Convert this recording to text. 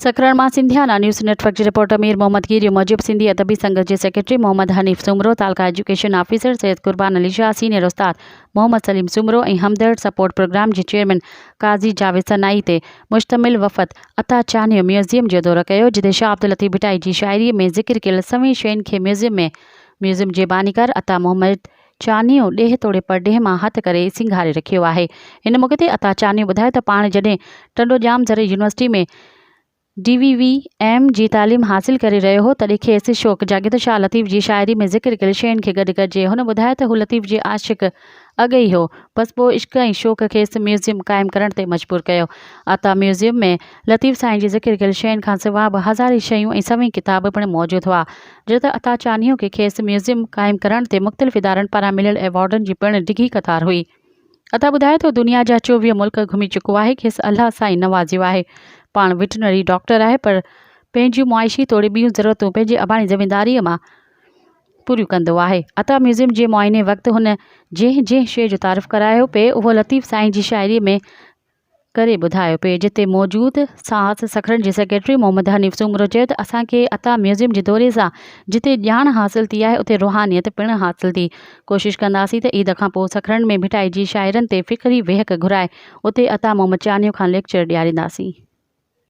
सखरण मां सिंधियाना news network की reporter Mir Mohammad गिरी मूजिब सिंधी अदबी संघ के secretary Mohammad Hanif Soomro, तालका education officer Syed कुर्बान अली शाह, सीनियर उस्ताद मोहम्मद सलीम सुमरो और हमदर्द सपोर्ट प्रोग्राम के चेयरमैन काजी जावेद सनाई ते मुश्तमिल वफ़द अता चानियो म्यूज़ियम जो दौरो किया, जिते शाह अब्दुल लतीफ़ भिटाई की शायरी में ज़िक्र कयल सभी शयुनि के म्यूज़ियम के बानीकार अता मोहम्मद चानियो ॾेह तोड़े परडेह मां हथ करे सिंगारे रखियो आहे। इन मौके ते अता चानियो ॿुधायो त पाण जॾहिं टंडोजाम ज़रे यूनिवर्सिटी में DVVM जी तालीम हासिल करे रहियो हो, तॾहिं खेसि शौक़ जाॻियो त शाह लतीफ़ जी शायरी में ज़िक्र कयल शयुनि खे गॾु कजे। हुन ॿुधायो त हू लतीफ़ जे आशिक़ अॻु ई हो, बसि पोइ इश्क़ ऐं शौक़ खेसि म्यूज़ियम क़ाइमु करण ते मजबूर कयो। अता म्यूज़ियम में लतीफ़ साईं जी ज़िक्र कयल शयुनि खां सवाइ बि हज़ारी शयूं ऐं सभी किताब पिणु मौजूदु हुआ, जो त अता चानियो खे खेसि म्यूज़ियम क़ाइमु करण ते मुख़्तलिफ़ इदारनि पारां मिलियल एवॉर्डनि जी पिणु डिघी कतार हुई। अता ॿुधाए तो दुनिया जा 24 मुल्क घुमी चुको आहे, खेसि अल्लाह साईं नवाज़ियो आहे। पाण वेटनरी डॉक्टर आहे, पर पंहिंजूं मुआइशी तोड़े ॿियूं ज़रूरतूं पंहिंजी अबाणी ज़मींदारीअ मां पूरियूं कंदो आहे। अता म्यूज़ियम जे मुआइने वक़्तु हुन जंहिं शइ जो तारीफ़ करायो पिए, उहो लतीफ़ साईं जी शायरी में करे ॿुधायो पिए, जिते मौजूदु साहस सखरन जे सेक्रेटरी मोहम्मद हनीफ सुमरो चयो त असांखे अता म्यूज़ियम जे दौरे सां जिते ॼाण हासिल थी आहे, उते रूहानियत पिणु हासिल थी। कोशिशि कंदासीं त ईद खां पोइ सखरन में भिटाई जी शाइरनि ते फ़िक्री वेहक घुराए उते अता मोहम्मद चानियो खां लेक्चर ॾियारींदासीं।